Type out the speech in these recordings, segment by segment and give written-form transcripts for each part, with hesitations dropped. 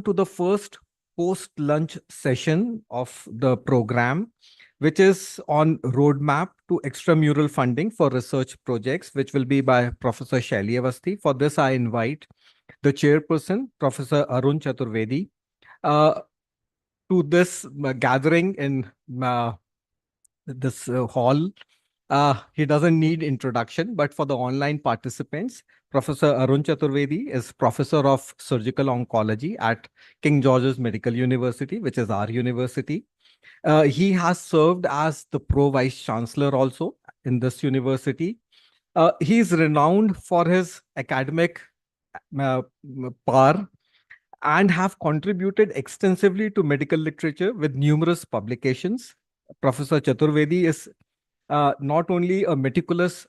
To the first post-lunch session of the program, which is on roadmap to extramural funding for research projects, which will be by Professor Shally Awasthi. For this, I invite the chairperson, Professor Arun Chaturvedi, to this gathering in this hall. He doesn't need introduction, but for the online participants, Professor Arun Chaturvedi is Professor of Surgical Oncology at King George's Medical University, which is our university. He has served as the Pro Vice Chancellor also in this university. He is renowned for his academic power and have contributed extensively to medical literature with numerous publications. Professor Chaturvedi is not only a meticulous,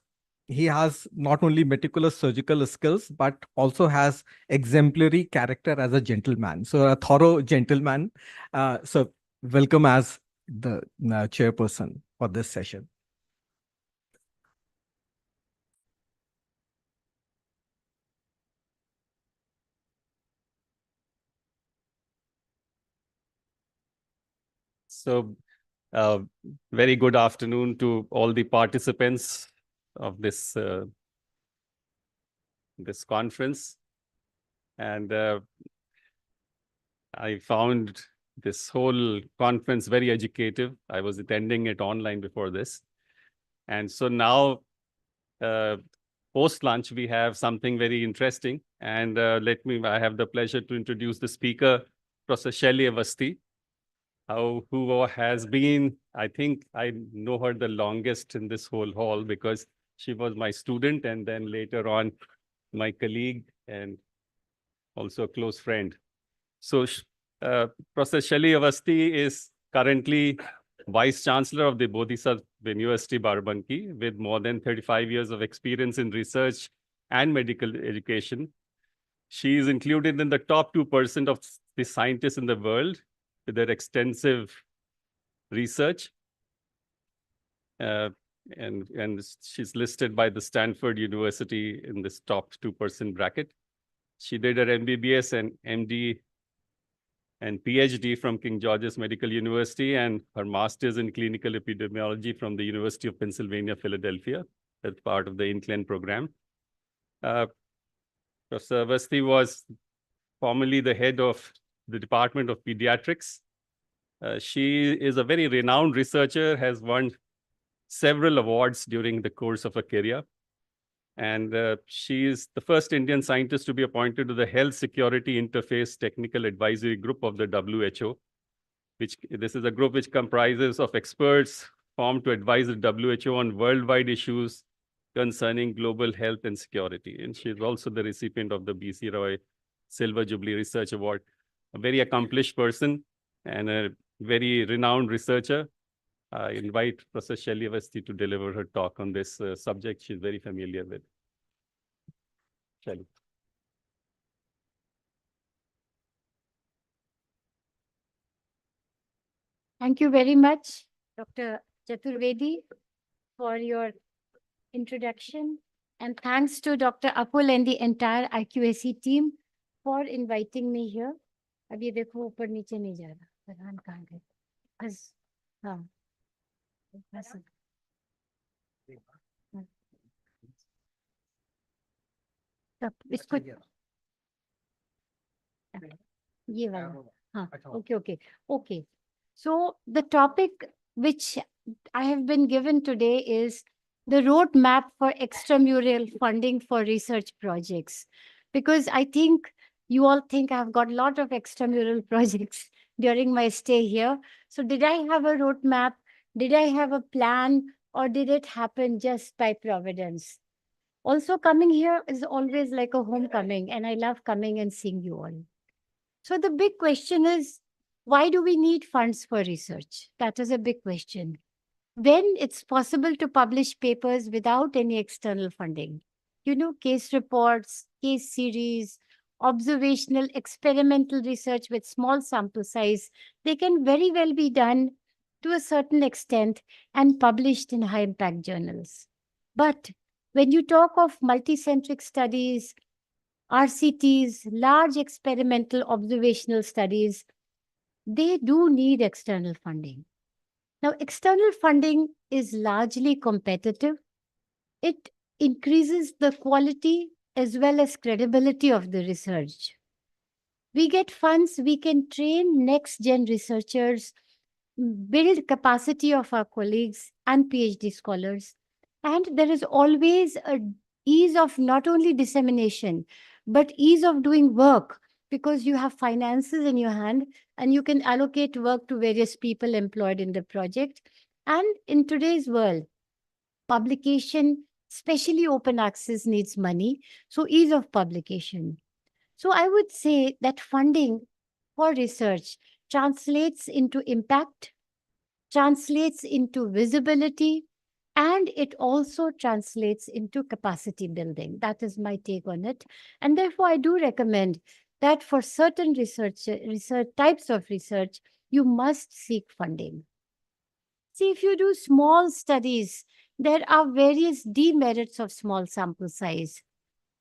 he has not only meticulous surgical skills, but also has exemplary character as a gentleman. So a thorough gentleman. So welcome as the chairperson for this session. So, very good afternoon to all the participants of this this conference. And I found this whole conference very educative. I was attending it online before this. And so now, post-lunch, we have something very interesting. And I have the pleasure to introduce the speaker, Professor Shally Awasthi, who has been, I think I know her the longest in this whole hall because she was my student and then later on my colleague and also a close friend. So Professor Shally Awasthi is currently Vice Chancellor of the Bodhisattva University, Barabanki, with more than 35 years of experience in research and medical education. She is included in the top 2% of the scientists in the world with their extensive research. And she's listed by the Stanford University in this top 2% bracket. She did her MBBS and MD and PhD from King George's Medical University and her master's in clinical epidemiology from the University of Pennsylvania, Philadelphia, as part of the INCLEN program. Professor Awasthi was formerly the head of the Department of Pediatrics. She is a very renowned researcher, has won several awards during the course of her career. And she is the first Indian scientist to be appointed to the Health Security Interface Technical Advisory Group of the WHO, this is a group which comprises of experts formed to advise the WHO on worldwide issues concerning global health and security. And she is also the recipient of the B.C. Roy Silver Jubilee Research Award, a very accomplished person and a very renowned researcher. I invite Professor Shally Awasthi to deliver her talk on this subject she's very familiar with. Shally. Thank you very much, Dr. Chaturvedi, for your introduction. And thanks to Dr. Apul and the entire IQAC team for inviting me here. अब ये देखो ऊपर नीचे नहीं जा रहा, प्रधान कहाँ गए? बस हाँ बस तब इसको ये वाला हाँ okay. So the topic which I have been given today is the roadmap for extramural funding for research projects, because I think you all think I've got a lot of extramural projects during my stay here. So did I have a roadmap? Did I have a plan? Or did it happen just by providence? Also, coming here is always like a homecoming, and I love coming and seeing you all. So the big question is, why do we need funds for research? That is a big question. When it's possible to publish papers without any external funding, case reports, case series, observational experimental research with small sample size, they can very well be done to a certain extent and published in high impact journals. But when you talk of multicentric studies, RCTs, large experimental observational studies, they do need external funding. Now, external funding is largely competitive. It increases the quality as well as credibility of the research. We get funds, we can train next gen researchers, build capacity of our colleagues and PhD scholars. And there is always a ease of not only dissemination, but ease of doing work because you have finances in your hand and you can allocate work to various people employed in the project. And in today's world, publication, especially open access, needs money. So ease of publication. So I would say that funding for research translates into impact, translates into visibility, and it also translates into capacity building. That is my take on it. And therefore, I do recommend that for certain research types of research, you must seek funding. See, if you do small studies, there are various demerits of small sample size.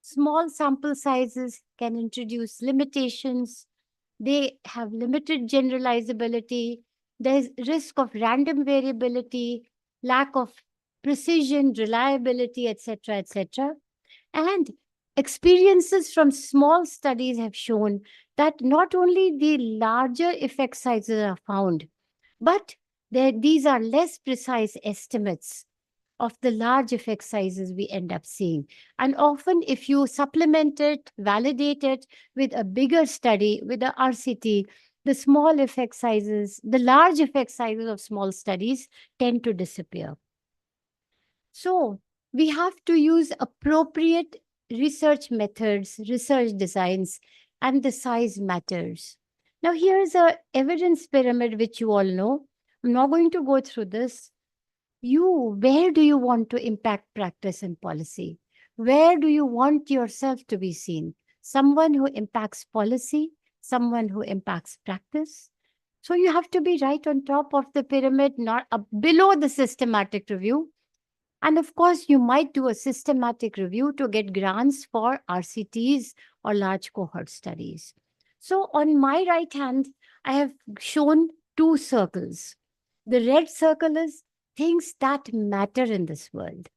Small sample sizes can introduce limitations. They have limited generalizability. There's risk of random variability, lack of precision, reliability, etc., etc. And experiences from small studies have shown that not only the larger effect sizes are found, but these are less precise estimates of the large effect sizes we end up seeing. And often, if you supplement it, validate it with a bigger study, with the RCT, the small effect sizes, the large effect sizes of small studies tend to disappear. So, we have to use appropriate research methods, research designs, and the size matters. Now, here's a evidence pyramid, which you all know. I'm not going to go through this. Where do you want to impact practice and policy? Where do you want yourself to be seen? Someone who impacts policy, someone who impacts practice. So you have to be right on top of the pyramid, not below the systematic review. And of course, you might do a systematic review to get grants for RCTs or large cohort studies. So on my right hand, I have shown two circles. The red circle is things that matter in this world.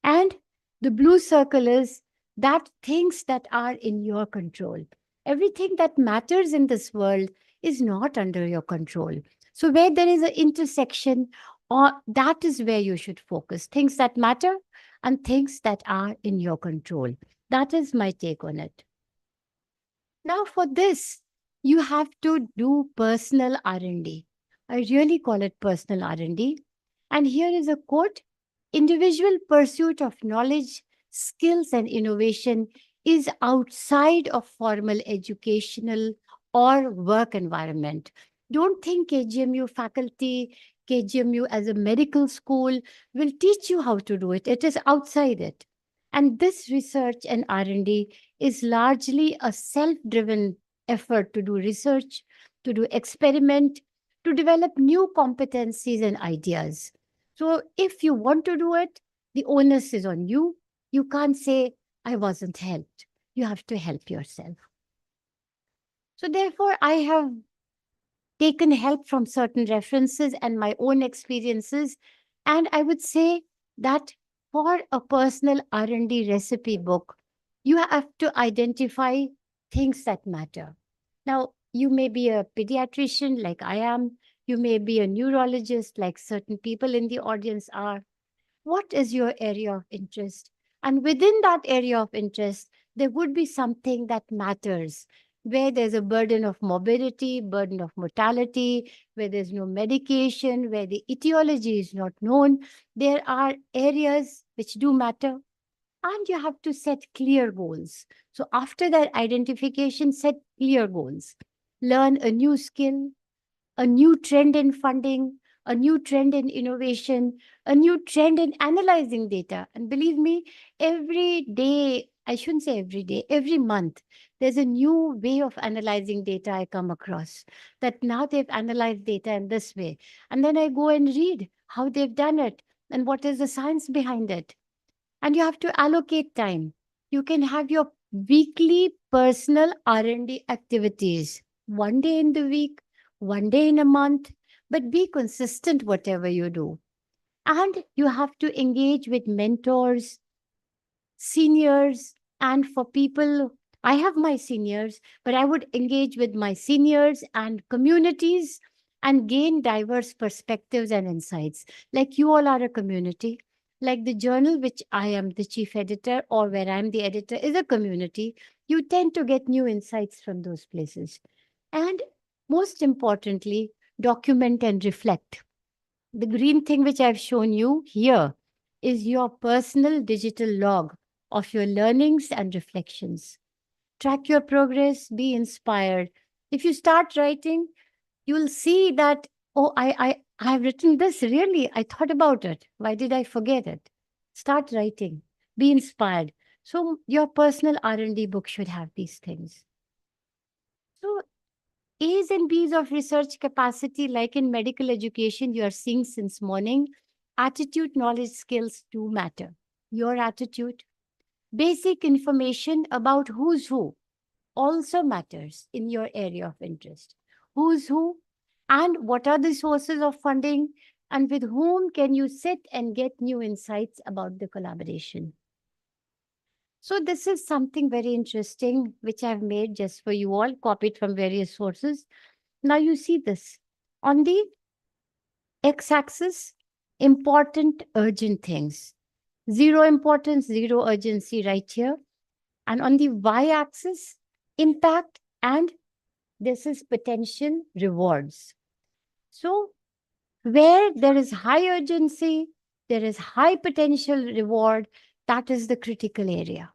And the blue circle is that things that are in your control. Everything that matters in this world is not under your control. So where there is an intersection, or that is where you should focus. Things that matter and things that are in your control. That is my take on it. Now for this, you have to do personal R&D. I really call it personal R&D. And here is a quote: individual pursuit of knowledge, skills, and innovation is outside of formal educational or work environment. Don't think KGMU faculty, KGMU as a medical school will teach you how to do it. It is outside it. And this research and R&D is largely a self-driven effort to do research, to do experiment, to develop new competencies and ideas. So if you want to do it, the onus is on you. You can't say, I wasn't helped. You have to help yourself. So therefore, I have taken help from certain references and my own experiences. And I would say that for a personal R&D recipe book, you have to identify things that matter. Now, you may be a pediatrician like I am. You may be a neurologist like certain people in the audience are. What is your area of interest? And within that area of interest, there would be something that matters, where there's a burden of morbidity, burden of mortality, where there's no medication, where the etiology is not known. There are areas which do matter, and you have to set clear goals. So after that identification, set clear goals. Learn a new skill, a new trend in funding, a new trend in innovation, a new trend in analyzing data. And believe me, every day, I shouldn't say every day, every month, there's a new way of analyzing data I come across, that now they've analyzed data in this way. And then I go and read how they've done it and what is the science behind it. And you have to allocate time. You can have your weekly personal R&D activities, 1 day in the week, 1 day in a month, but be consistent whatever you do. And you have to engage with mentors, seniors, and for people, I have my seniors, but I would engage with my seniors and communities and gain diverse perspectives and insights. Like you all are a community, like the journal, which I am the chief editor or where I'm the editor, is a community. You tend to get new insights from those places. And most importantly, document and reflect. The green thing which I've shown you here is your personal digital log of your learnings and reflections. Track your progress, be inspired. If you start writing, you'll see that, oh, I've written this, really, I thought about it. Why did I forget it? Start writing, be inspired. So your personal R&D book should have these things. So A's and B's of research capacity, like in medical education, you are seeing since morning, attitude, knowledge, skills do matter. Your attitude, basic information about who's who also matters in your area of interest. Who's who and what are the sources of funding and with whom can you sit and get new insights about the collaboration. So this is something very interesting, which I've made just for you all, copied from various sources. Now you see this. On the x-axis, important urgent things. Zero importance, zero urgency right here. And on the y-axis, impact and this is potential rewards. So where there is high urgency, there is high potential reward, that is the critical area.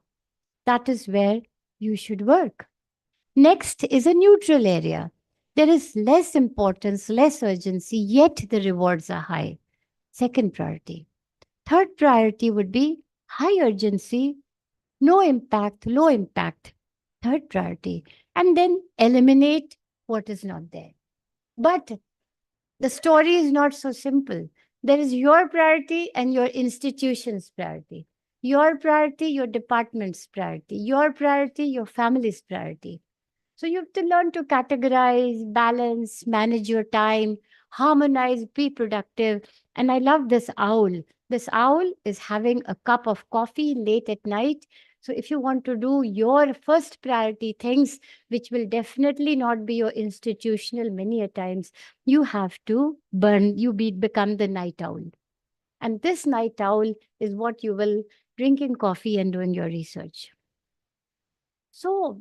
That is where you should work. Next is a neutral area. There is less importance, less urgency, yet the rewards are high. Second priority. Third priority would be high urgency, no impact, low impact. Third priority. And then eliminate what is not there. But the story is not so simple. There is your priority and your institution's priority. Your priority, your department's priority. Your priority, your family's priority. So you have to learn to categorize, balance, manage your time, harmonize, be productive. And I love this owl. This owl is having a cup of coffee late at night. So if you want to do your first priority things, which will definitely not be your institutional many a times, you have to become the night owl. And this night owl is what you will drinking coffee and doing your research. So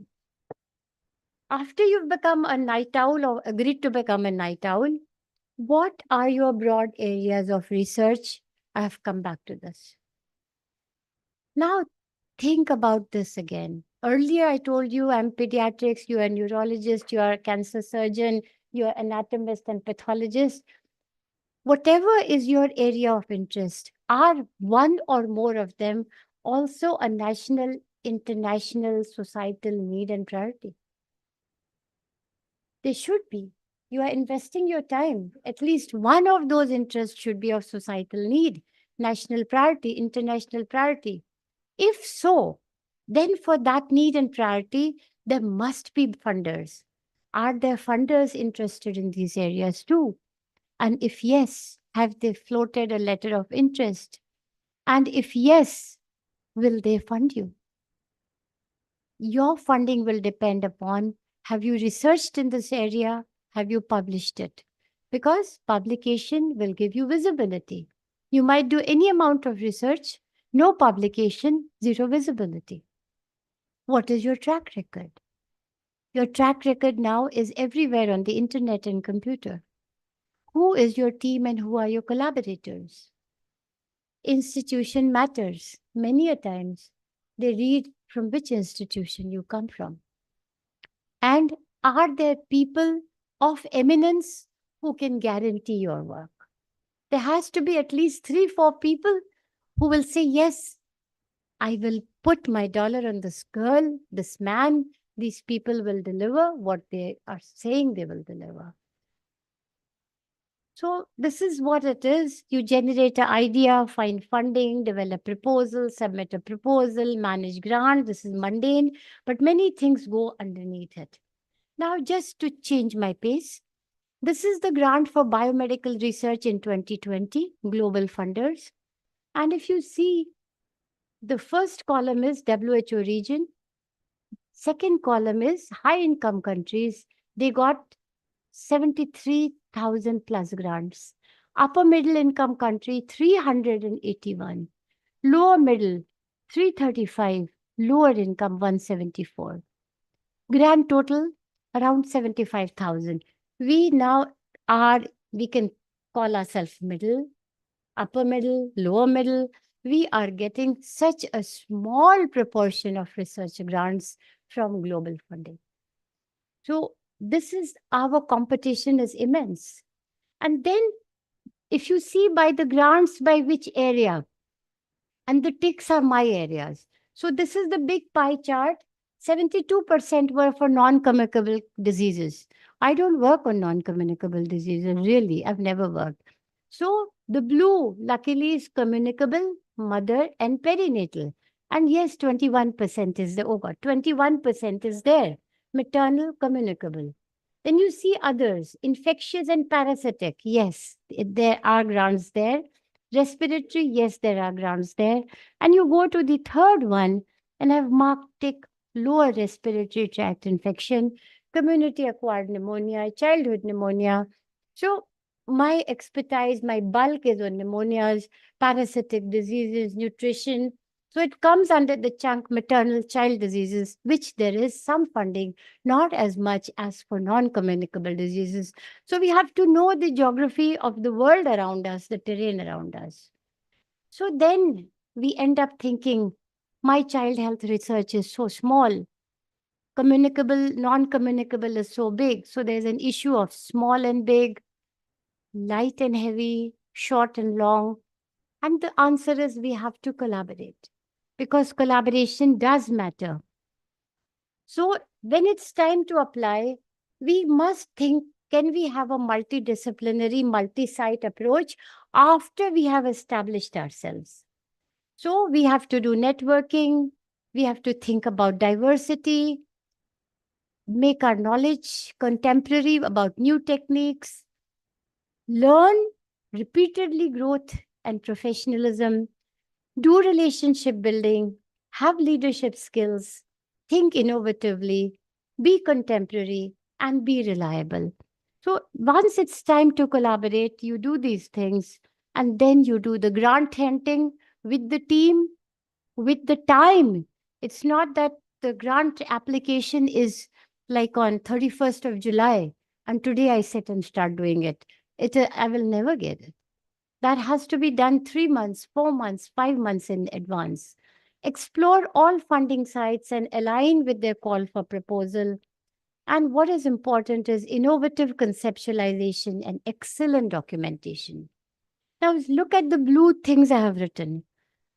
after you've become a night owl or agreed to become a night owl, what are your broad areas of research? I have come back to this. Now, think about this again. Earlier, I told you I'm pediatrics, you are a neurologist, you are a cancer surgeon, you are anatomist and pathologist. Whatever is your area of interest, are one or more of them also a national, international, societal need and priority? They should be. You are investing your time. At least one of those interests should be of societal need, national priority, international priority. If so, then for that need and priority, there must be funders. Are there funders interested in these areas too? And if yes, have they floated a letter of interest? And if yes, will they fund you? Your funding will depend upon, have you researched in this area? Have you published it? Because publication will give you visibility. You might do any amount of research, no publication, zero visibility. What is your track record? Your track record now is everywhere on the internet and computer. Who is your team and who are your collaborators? Institution matters. Many a times they read from which institution you come from. And are there people of eminence who can guarantee your work? There has to be at least 3, 4 people who will say, yes, I will put my dollar on this girl, this man. These people will deliver what they are saying they will deliver. So this is what it is. You generate an idea, find funding, develop proposal, submit a proposal, manage grant. This is mundane, but many things go underneath it. Now, just to change my pace, this is the grant for biomedical research in 2020, global funders. And if you see, the first column is WHO region. Second column is high income countries. They got 73,000 plus grants. Upper middle income country, 381. Lower middle, 335. Lower income, 174. Grand total, around 75,000. We now we can call ourselves middle, upper middle, lower middle. We are getting such a small proportion of research grants from global funding. So this is our competition is immense. And then if you see by the grants by which area, and the ticks are my areas. So this is the big pie chart. 72% were for non-communicable diseases. I don't work on non-communicable diseases, really. I've never worked. So the blue, luckily, is communicable, mother, and perinatal. And yes, 21% is there. Oh God, 21% is there. Maternal, communicable. Then you see others, infectious and parasitic. Yes, there are grants there. Respiratory, yes, there are grants there. And you go to the third one, and I've marked tick lower respiratory tract infection, community acquired pneumonia, childhood pneumonia. So my expertise, my bulk is on pneumonias, parasitic diseases, nutrition. So it comes under the chunk maternal child diseases, which there is some funding, not as much as for non-communicable diseases. So we have to know the geography of the world around us, the terrain around us. So then we end up thinking, my child health research is so small. Communicable, non-communicable is so big. So there's an issue of small and big, light and heavy, short and long. And the answer is we have to collaborate because collaboration does matter. So when it's time to apply, we must think, can we have a multidisciplinary, multi-site approach after we have established ourselves? So we have to do networking. We have to think about diversity, make our knowledge contemporary about new techniques, learn repeatedly growth and professionalism, do relationship building, have leadership skills, think innovatively, be contemporary, and be reliable. So once it's time to collaborate, you do these things, and then you do the grant hunting with the team, with the time. It's not that the grant application is like on 31st of July, and today I sit and start doing it. I will never get it. That has to be done 3 months, 4 months, 5 months in advance. Explore all funding sites and align with their call for proposal. And what is important is innovative conceptualization and excellent documentation. Now look at the blue things I have written.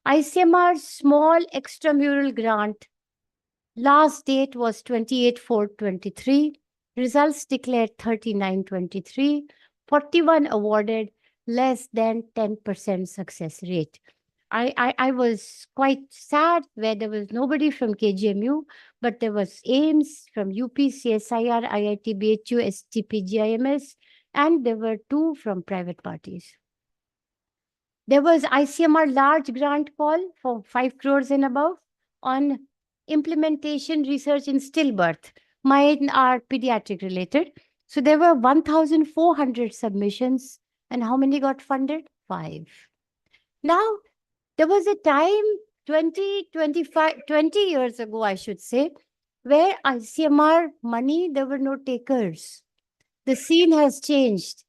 ICMR small extramural grant. Last date was 28/4/23. Results declared 39/23. 41 awarded, less than 10% success rate. I was quite sad where there was nobody from KGMU, but there was AIMS from UP, CSIR, IIT, BHU, STP, GIMS, and there were 2 from private parties. There was ICMR large grant call for 5 crores and above on implementation research in stillbirth. Mine are pediatric related. So there were 1,400 submissions. And how many got funded? 5. Now, there was a time 20 years ago, I should say, where ICMR money, there were no takers. The scene has changed.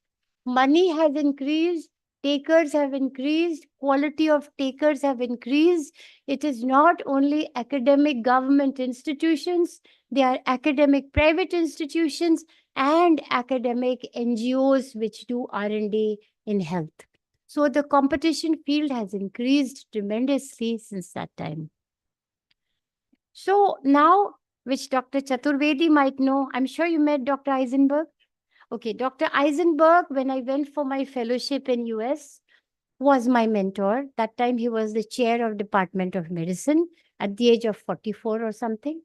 Money has increased, takers have increased, quality of takers have increased. It is not only academic government institutions, they are academic private institutions and academic NGOs which do R&D in health. So the competition field has increased tremendously since that time. So now, which Dr. Chaturvedi might know, I'm sure you met Dr. Eisenberg. Okay, Dr. Eisenberg, when I went for my fellowship in US, was my mentor. That time he was the chair of Department of Medicine at the age of 44 or something.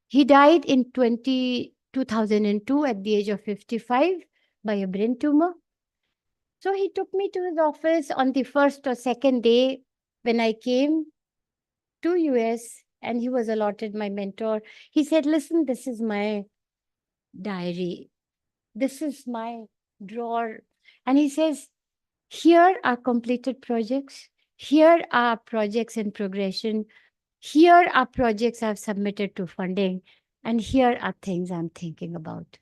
He died in 2002 at the age of 55 by a brain tumor. So he took me to his office on the first or second day when I came to US, and he was allotted my mentor. He said, listen, this is my diary. This is my drawer. And he says, here are completed projects. Here are projects in progression. Here are projects I've submitted to funding. And here are things I'm thinking about.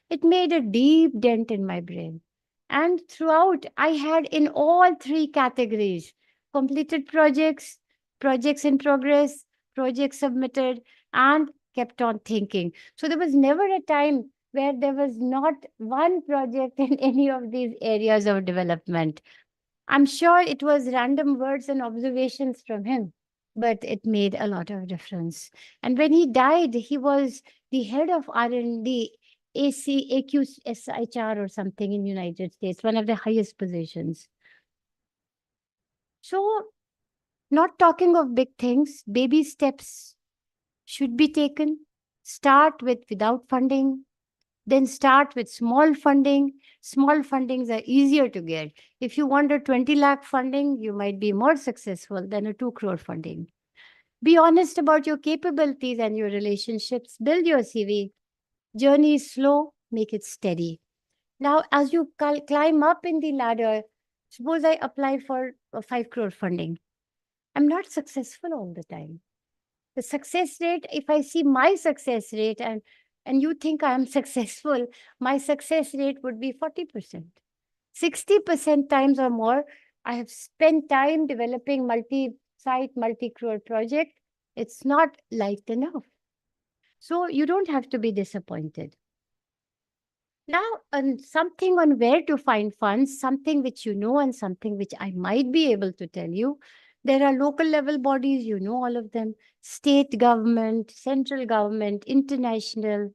It made a deep dent in my brain. And throughout, I had in all three categories: completed projects, projects in progress, projects submitted, and kept on thinking. So there was never a time where there was not one project in any of these areas of development. I'm sure it was random words and observations from him, but it made a lot of difference. And when he died, he was the head of R&D, AQSHR or something in United States, one of the highest positions. So, not talking of big things, baby steps should be taken. Start with without funding, then start with small funding. Small fundings are easier to get. If you want a 20 lakh funding, you might be more successful than a 2 crore funding. Be honest about your capabilities and your relationships. Build your CV. Journey is slow, make it steady. Now, as you climb up in the ladder, suppose I apply for a 5 crore funding. I'm not successful all the time. The success rate, if I see my success rate and you think I am successful, my success rate would be 40%. 60% times or more, I have spent time developing multi-site, multi-crore project. It's not light enough. So you don't have to be disappointed. Now, something on where to find funds, something which you know and something which I might be able to tell you. There are local level bodies, you know all of them, state government, central government, international,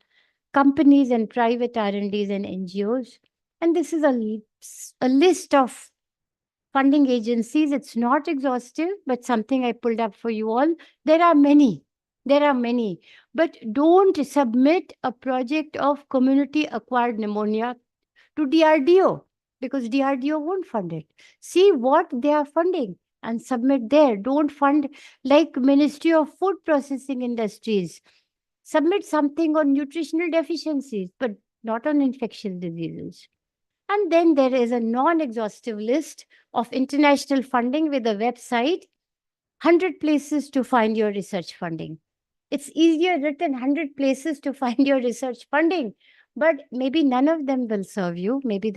companies and private R&Ds and NGOs. And this is a list of funding agencies. It's not exhaustive, but something I pulled up for you all. There are many. There are many. But don't submit a project of community acquired pneumonia to DRDO because DRDO won't fund it. See what they are funding and submit there. Don't fund like Ministry of Food Processing Industries. Submit something on nutritional deficiencies, but not on infectious diseases. And then there is a non-exhaustive list of international funding with a website, 100 places to find your research funding. It's easier written 100 places to find your research funding, but maybe none of them will serve you. Maybe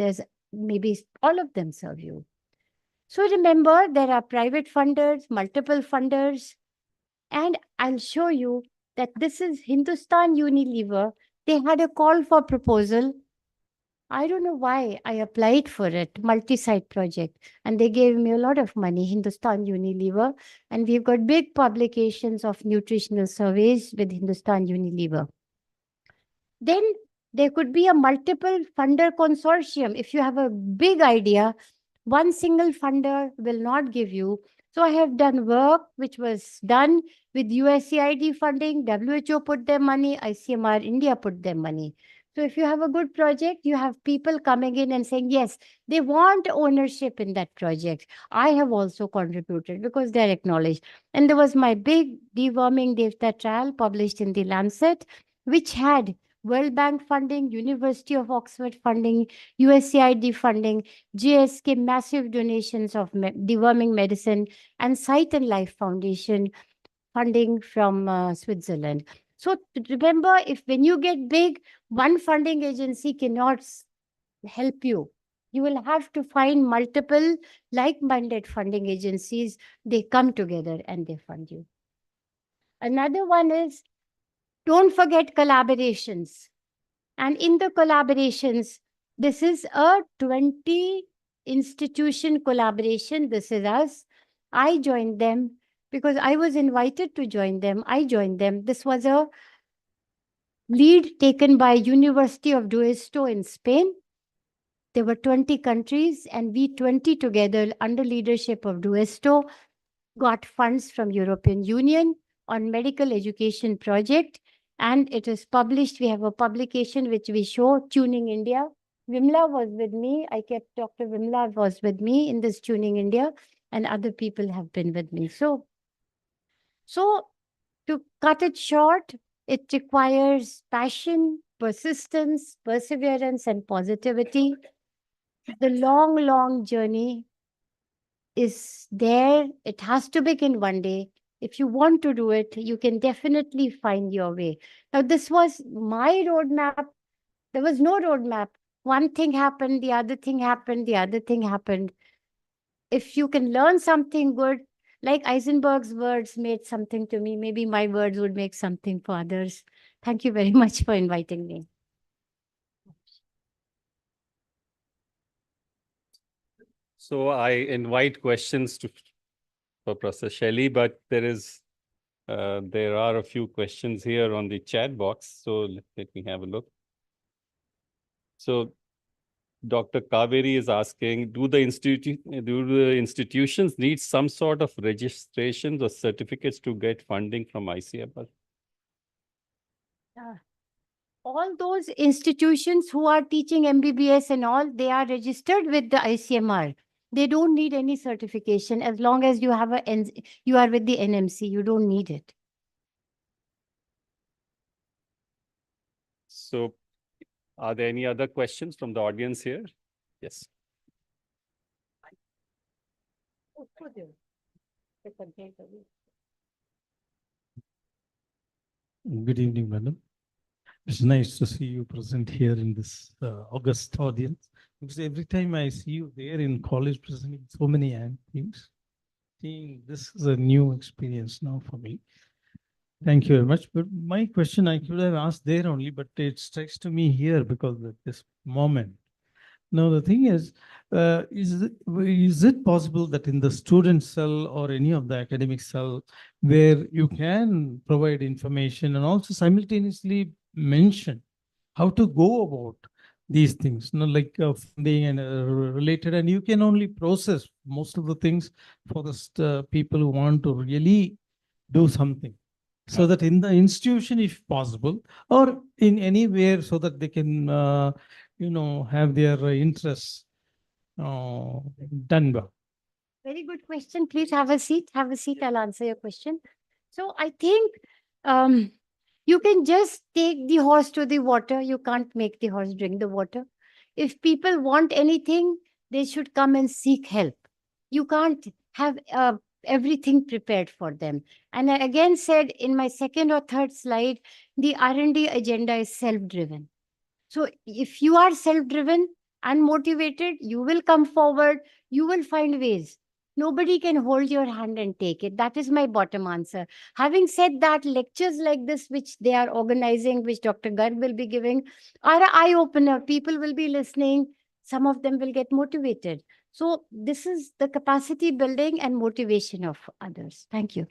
all of them serve you. So remember, there are private funders, multiple funders, and I'll show you that this is Hindustan Unilever. They had a call for proposal. I don't know why I applied for it, multi-site project, and they gave me a lot of money, Hindustan Unilever, and we've got big publications of nutritional surveys with Hindustan Unilever. Then there could be a multiple funder consortium. If you have a big idea, one single funder will not give you. So I have done work which was done with USAID funding, WHO put their money, ICMR India put their money. So if you have a good project, you have people coming in and saying, yes, they want ownership in that project. I have also contributed because they're acknowledged. And there was my big deworming data trial published in the Lancet, which had World Bank funding, University of Oxford funding, USAID funding, GSK massive donations of deworming medicine, and Sight and Life Foundation funding from Switzerland. So remember, if when you get big, one funding agency cannot help you. You will have to find multiple like-minded funding agencies. They come together and they fund you. Another one is, don't forget collaborations. And in the collaborations, this is a 20 institution collaboration. This is us. I joined them because I was invited to join them. I joined them. This was a lead taken by University of Deusto in Spain. There were 20 countries, and we 20 together under leadership of Duesto got funds from European Union on medical education project, and it is published. We have a publication which we show, Tuning India. Vimla was with me. I kept Dr. Vimla was with me in this Tuning India, and other people have been with me. So to cut it short, it requires passion, persistence, perseverance, and positivity. The long, long journey is there. It has to begin one day. If you want to do it, you can definitely find your way. Now, this was my roadmap. There was no roadmap. One thing happened, the other thing happened, the other thing happened. If you can learn something good, like Eisenberg's words made something to me, maybe my words would make something for others. Thank you very much for inviting me. So I invite questions for Professor Shally, but there are a few questions here on the chat box. So let me have a look. So Dr. Kaveri is asking, do the institutions need some sort of registrations or certificates to get funding from ICMR? All those institutions who are teaching MBBS and all, they are registered with the ICMR. They don't need any certification as long as you have you are with the NMC. You don't need it. So are there any other questions from the audience here? Yes. Good evening, madam. It's nice to see you present here in this august audience, because every time I see you there in college presenting so many things, seeing this is a new experience now for me. Thank you very much. But my question I could have asked there only, but it strikes to me here because of this moment. Now, the thing is it possible that in the student cell or any of the academic cell where you can provide information and also simultaneously mention how to go about these things, like funding and related, and you can only process most of the things for the people who want to really do something, so that in the institution, if possible, or in anywhere, so that they can have their interests done well. Very good question. Please have a seat. Have a seat. I'll answer your question. So I think you can just take the horse to the water. You can't make the horse drink the water. If people want anything, they should come and seek help. You can't have everything prepared for them. And I again said in my second or third slide, the R&D agenda is self-driven. So if you are self-driven and motivated, you will come forward, you will find ways. Nobody can hold your hand and take it. That is my bottom answer. Having said that, lectures like this, which they are organizing, which Dr. Garg will be giving, are an eye-opener. People will be listening. Some of them will get motivated. So this is the capacity building and motivation of others. Thank you.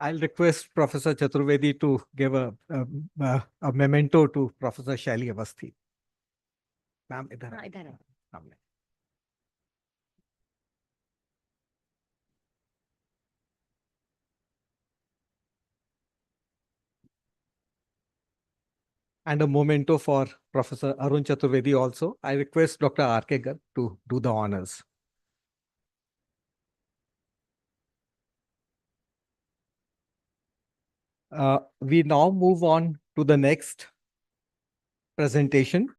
I'll request Professor Chaturvedi to give a memento to Professor Shally Awasthi. Ma'am, idhar aaye. Idhar aaye. Samne. And a memento for Professor Arun Chaturvedi also. I request Dr. R.K. Garg to do the honors. We now move on to the next presentation.